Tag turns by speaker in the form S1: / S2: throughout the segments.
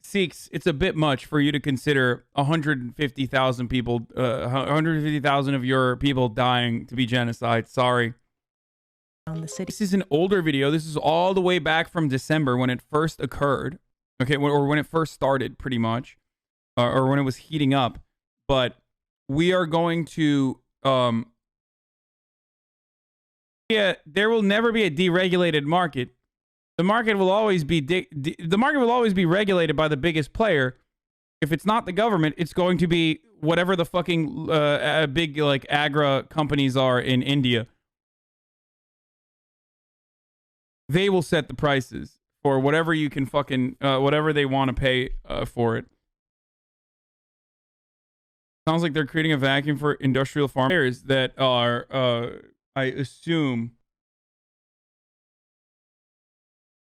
S1: Sikhs, it's a bit much for you to consider 150,000 people, 150,000 of your people dying to be genocide. Sorry.
S2: The city.
S1: This is an older video. This is all the way back from December when it first occurred. Okay, or when it first started, pretty much, or when it was heating up. But we are going to, yeah, there will never be a deregulated market. The market will always be the market will always be regulated by the biggest player. If it's not the government, it's going to be whatever the fucking big like agri companies are in India. They will set the prices for whatever you can fucking whatever they want to pay for it. Sounds like they're creating a vacuum for industrial farmers that are, I assume,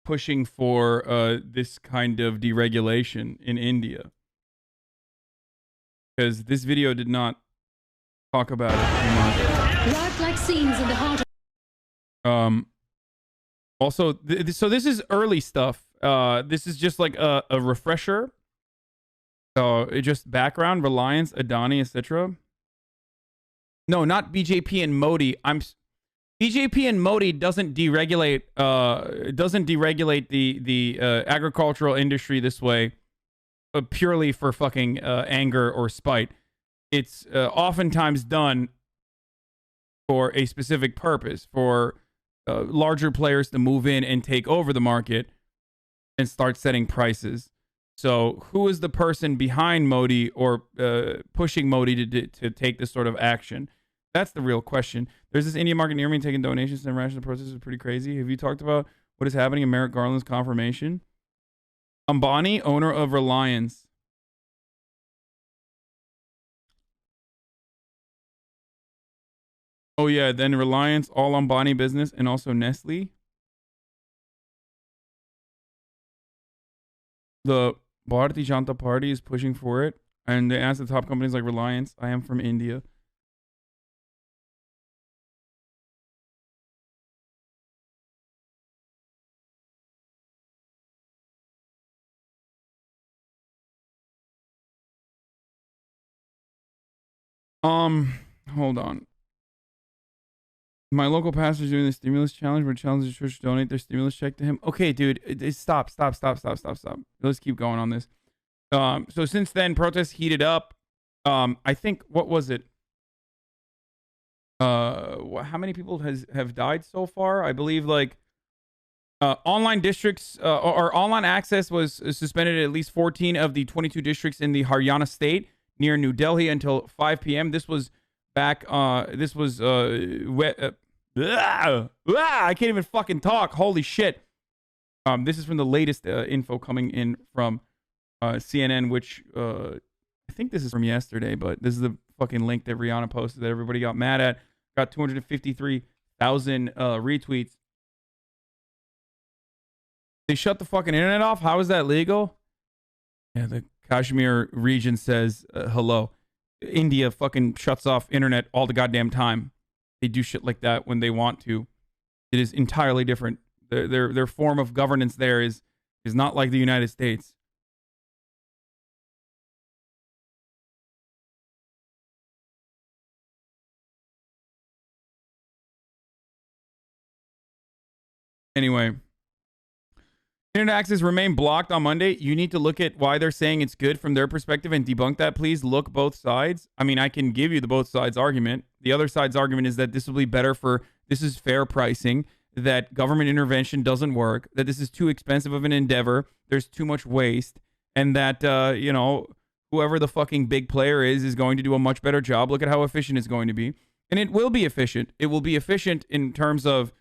S1: pushing for this kind of deregulation in India. Because this video did not talk about it too much.
S3: Lifelike scenes in the heart of
S1: also, so this is early stuff. This is just like a refresher. So it just background, Reliance, Adani, etc. No, not BJP and Modi. BJP and Modi doesn't deregulate the agricultural industry this way purely for fucking anger or spite. It's oftentimes done for a specific purpose, for larger players to move in and take over the market and start setting prices. So who is the person behind Modi or pushing Modi to take this sort of action? That's the real question. There's this Indian market near me taking donations and rational protests is pretty crazy. Have you talked about what is happening in Merrick Garland's confirmation? Ambani, owner of Reliance. Oh yeah, then Reliance, all Ambani business, and also Nestle. The Bharatiya Janata Party is pushing for it, and they ask the top companies like Reliance. I am from India. Hold on. My local pastor is doing the stimulus challenge where it challenges the church to donate their stimulus check to him. Okay, dude, stop. Let's keep going on this. So since then, protests heated up. I think, what was it? How many people have died so far? I believe like online districts or online access was suspended at least 14 of the 22 districts in the Haryana state near New Delhi until 5 p.m. This was back. This was I can't even fucking talk. Holy shit. This is from the latest info coming in from CNN, which I think this is from yesterday, but this is the fucking link that Rihanna posted that everybody got mad at. Got 253,000 retweets. They shut the fucking internet off? How is that legal? Yeah, the Kashmir region says hello. India fucking shuts off internet all the goddamn time. They do shit like that when they want to. It is entirely different. Their form of governance there is not like the United States. Anyway, internet access remained blocked on Monday. You need to look at why they're saying it's good from their perspective and debunk that, please. Look both sides. I mean, I can give you the both sides argument. The other side's argument is that this will be better for, this is fair pricing, that government intervention doesn't work, that this is too expensive of an endeavor, there's too much waste, and that, you know, whoever the fucking big player is going to do a much better job. Look at how efficient it's going to be. And it will be efficient. It will be efficient in terms of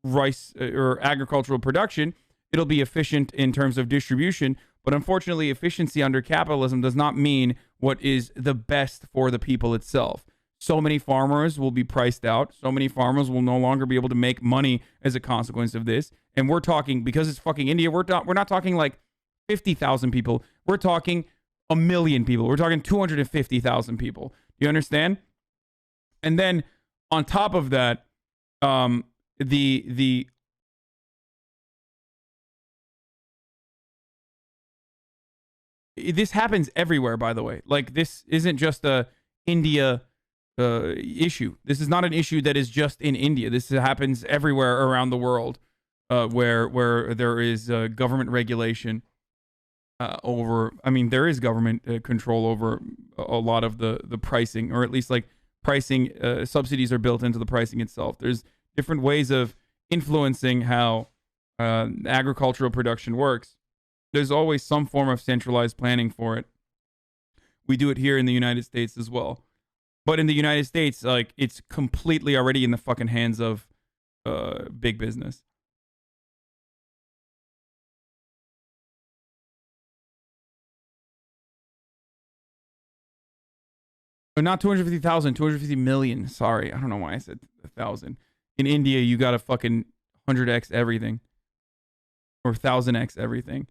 S1: rice or agricultural production. It'll be efficient in terms of distribution, but unfortunately efficiency under capitalism does not mean what is the best for the people itself. So many farmers will be priced out. So many farmers will no longer be able to make money as a consequence of this. And we're talking, because it's fucking India, we're not talking like 50,000 people. We're talking 1 million people. We're talking 250,000 people. Do you understand? And then on top of that, the this happens everywhere, by the way. Like, this isn't just a India issue. This is not an issue that is just in India. This happens everywhere around the world, where there is government regulation over. I mean, there is government control over a lot of the pricing, or at least like pricing. Subsidies are built into the pricing itself. There's different ways of influencing how agricultural production works. There's always some form of centralized planning for it. We do it here in the United States as well. But in the United States, like, it's completely already in the fucking hands of big business. Not 250,000, 250 million. Sorry, I don't know why I said 1,000. In India, you got to fucking 100x everything. Or 1,000x everything.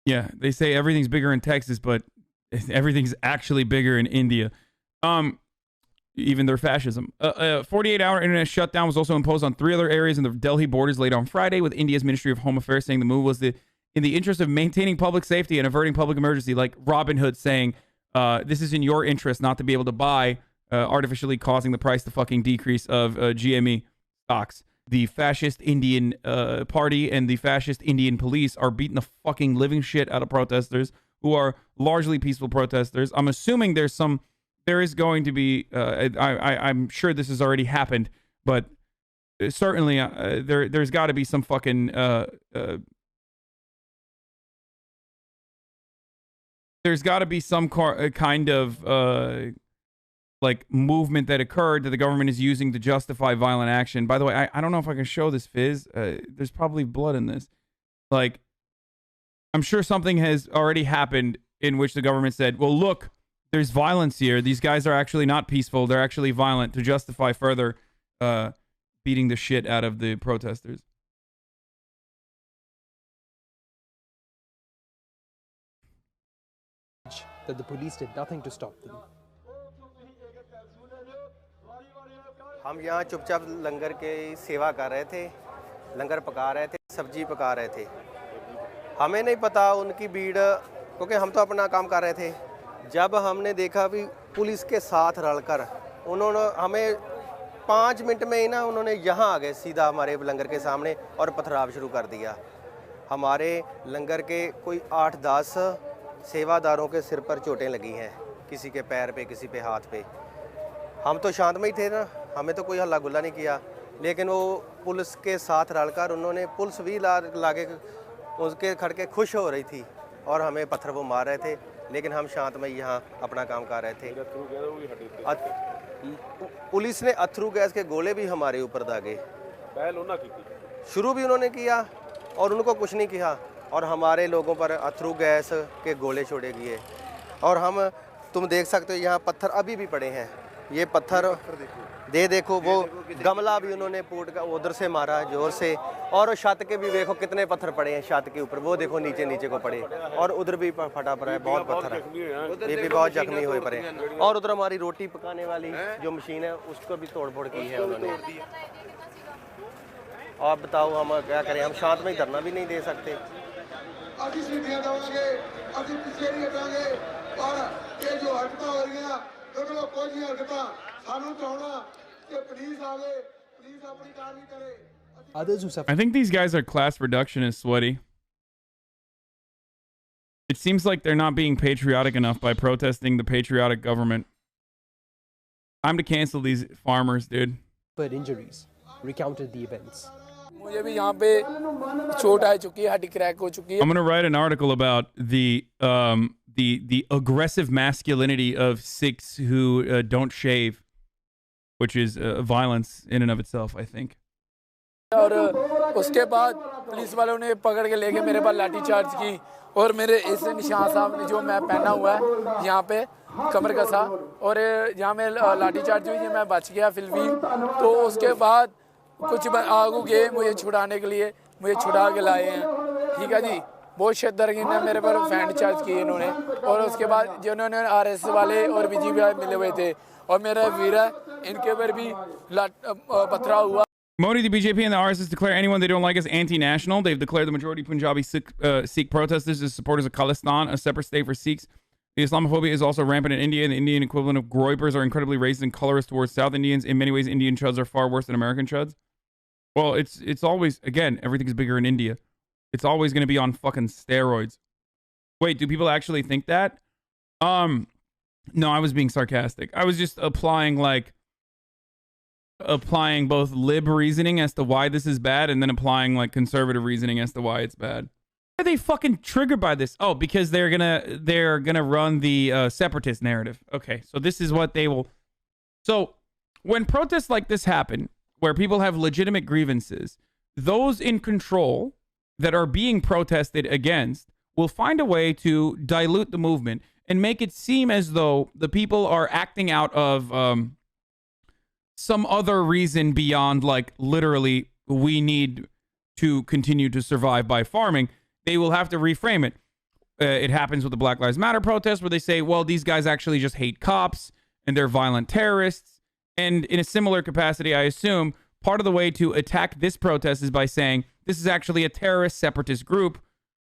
S1: Yeah, they say everything's bigger in Texas, but everything's actually bigger in India. Even their fascism. 48-hour internet shutdown was also imposed on 3 other areas in the Delhi borders late on Friday, with India's Ministry of Home Affairs saying the move was in the interest of maintaining public safety and averting public emergency, like Robin Hood saying, this is in your interest not to be able to buy, artificially causing the price to fucking decrease of GME stocks. The fascist Indian party and the fascist Indian police are beating the fucking living shit out of protesters who are largely peaceful protesters. I'm assuming there is going to be, I'm sure this has already happened, but certainly there's got to be some fucking, there's got to be some kind of, like, movement that occurred that the government is using to justify violent action. By the way, I don't know if I can show this, Fizz. There's probably blood in this. Like, I'm sure something has already happened in which the government said, well, look, there's violence here. These guys are actually not peaceful. They're actually violent, to justify further beating the shit out of the protesters.
S4: That the police did nothing to stop them.
S5: हम यहाँ चुपचाप लंगर के सेवा कर रहे थे, लंगर पका रहे थे, सब्जी पका रहे थे। हमें नहीं पता उनकी भीड़, क्योंकि हम तो अपना काम कर रहे थे। जब हमने देखा भी पुलिस के साथ रलकर उन्होंने हमें 5 मिनट में ही ना उन्होंने यहाँ आ गए सीधा हमारे लंगर के सामने और पथराव शुरू कर दिया। हमारे लंगर के कोई 8-10 सेवादारों के सिर पर चोटें लगी हैं, किसी के पैर पे, किसी पे हाथ पे। हम तो शांतमय थे ना, हमें तो कोई हल्ला गुल्ला नहीं किया, लेकिन वो पुलिस के साथ रलकर उन्होंने पुलिस भी लागे उसके खड़के खुश हो रही थी और हमें पत्थर वो मार रहे थे, लेकिन हम शांतमय यहाँ अपना काम कर रहे थे। पुलिस ने अथरू गैस के गोले भी हमारे ऊपर दागे। शुरू भी उन्होंने किया और उनको कुछ नहीं किया और हमारे लोगों पर अथरू गैस के गोले छोड़े गए। और हम तुम देख सकते हो यहाँ पत्थर अभी भी पड़े हैं। ये पत्थर देखो वो गमला भी उन्होंने फूट का उधर से मारा जोर से, और छत के भी देखो कितने पत्थर पड़े हैं छत के ऊपर, वो देखो नीचे को पड़े, और उधर भी फटा पड़ा है, बहुत पत्थर है, ये भी बहुत जख्मी हुए पड़े। और उधर हमारी रोटी पकाने वाली जो मशीन है उसको भी तोड़ फोड़ की है उन्होंने। आप बताओ हम क्या करें, हम शांत में धरना भी नहीं दे सकते।
S1: I think these guys are class reductionists, Sweaty. It seems like they're not being patriotic enough by protesting the patriotic government. Time to cancel these farmers, dude.
S4: But injuries recounted the events.
S6: मुझे भी यहाँ पे चोट आ चुकी है, हड्डी crack हो चुकी है।
S1: I'm gonna write an article about the aggressive masculinity of Sikhs who don't shave, which is violence in and of itself, I think.
S6: और उसके बाद पुलिस वालों ने पकड़ के लेके मेरे पर लाठी चार्ज की और मेरे इस निशान साहब ने जो मैं पहना हुआ है यहाँ पे कमर कसा, और यहाँ में लाठी चार्ज हुई, मैं बच गया फिर भी। तो उसके बाद कुछ आगू गए मुझे छुड़ाने के लिए, मुझे छुड़ा के लाए हैं, ठीक है जी। बहुत शद्दरगीन ने मेरे पर फैंड चार्ज किए इन्होंने, और उसके बाद जिन्होंने आरएस वाले और बीजेपी वाले मिले हुए थे और मेरा वीर है, इनके ऊपर भी पथरा हुआ।
S1: Modi, the BJP, and the RSS declare anyone they don't like as anti-national. They've declared the majority of Punjabi Sikh protesters as supporters of Khalistan, a separate state for Sikhs. The Islamophobia is also rampant in India, and the Indian equivalent of Groypers are incredibly racist and colorist towards South Indians. In many ways, Indian chuds are far worse than American chuds. Well, it's always, again, everything's bigger in India. It's always going to be on fucking steroids. Wait, do people actually think that? No, I was being sarcastic. I was just applying both lib reasoning as to why this is bad and then applying like conservative reasoning as to why it's bad. Why are they fucking triggered by this? Oh, because they're gonna run the separatist narrative. Okay, so this is what they will. So when protests like this happen, where people have legitimate grievances, those in control that are being protested against will find a way to dilute the movement and make it seem as though the people are acting out of some other reason beyond, like, literally, we need to continue to survive by farming. They will have to reframe it. It happens with the Black Lives Matter protest where they say, well, these guys actually just hate cops and they're violent terrorists. And in a similar capacity, I assume, part of the way to attack this protest is by saying this is actually a terrorist separatist group.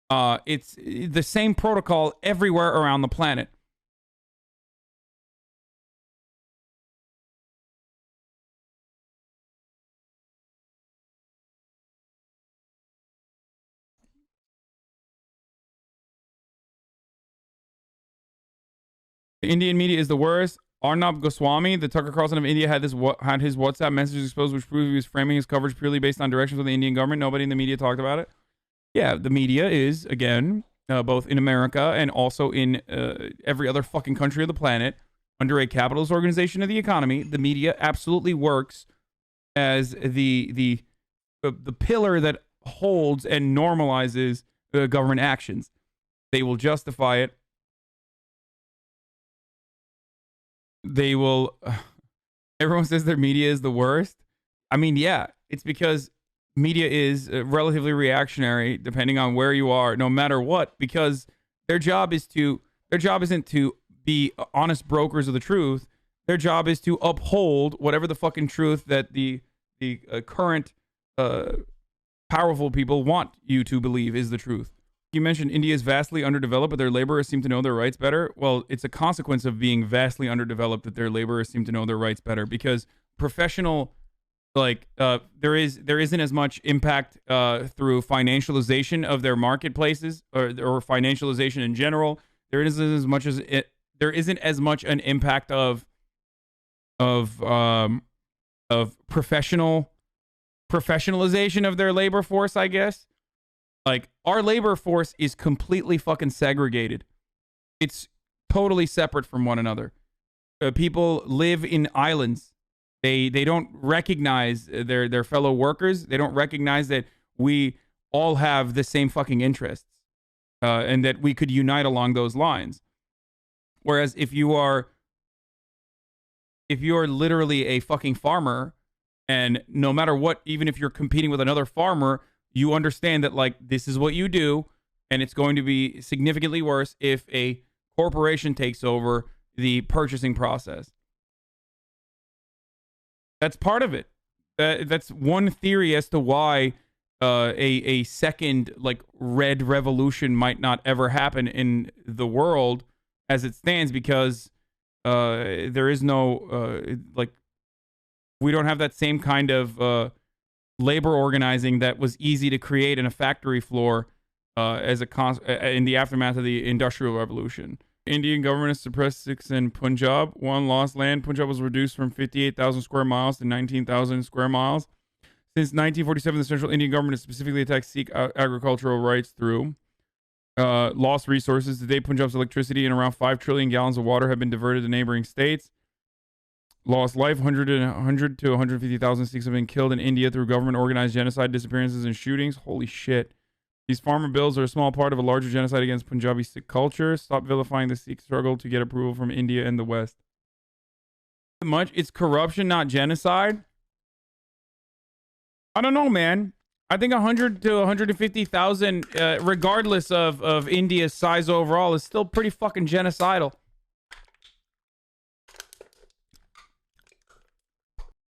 S1: It's the same protocol everywhere around the planet. The Indian media is the worst. Arnab Goswami, the Tucker Carlson of India, had his WhatsApp messages exposed, which proved he was framing his coverage purely based on directions from the Indian government. Nobody in the media talked about it. Yeah, the media is, again, both in America and also in every other fucking country of the planet, under a capitalist organization of the economy. The media absolutely works as the pillar that holds and normalizes government actions. They will justify it. They will. Everyone says their media is the worst. I mean, yeah, it's because media is relatively reactionary, depending on where you are, no matter what. Because their job isn't to be honest brokers of the truth. Their job is to uphold whatever the fucking truth that the current powerful people want you to believe is the truth. You mentioned India is vastly underdeveloped, but their laborers seem to know their rights better. Well, it's a consequence of being vastly underdeveloped that their laborers seem to know their rights better, because professional, there isn't as much impact through financialization of their marketplaces or financialization in general. There isn't as much an impact of professionalization of their labor force, I guess. Like, our labor force is completely fucking segregated. It's totally separate from one another. People live in islands. They don't recognize their fellow workers. They don't recognize that we all have the same fucking interests, and that we could unite along those lines. Whereas if you are literally a fucking farmer, and no matter what, even if you're competing with another farmer, you understand that, like, this is what you do, and it's going to be significantly worse if a corporation takes over the purchasing process. That's part of it. That's one theory as to why a second, like, red revolution might not ever happen in the world as it stands, because there is no, we don't have that same kind of labor organizing that was easy to create in a factory floor in the aftermath of the Industrial Revolution. Indian government has suppressed Sikhs in Punjab. One lost land. Punjab was reduced from 58,000 square miles to 19,000 square miles. Since 1947, the central Indian government has specifically attacked Sikh agricultural rights through lost resources. Today, Punjab's electricity and around 5 trillion gallons of water have been diverted to neighboring states. Lost life, 100 to 150,000 Sikhs have been killed in India through government-organized genocide, disappearances, and shootings. Holy shit. These farmer bills are a small part of a larger genocide against Punjabi Sikh culture. Stop vilifying the Sikh struggle to get approval from India and the West. It's corruption, not genocide. I don't know, man. I think 100 to 150,000, regardless of India's size overall, is still pretty fucking genocidal.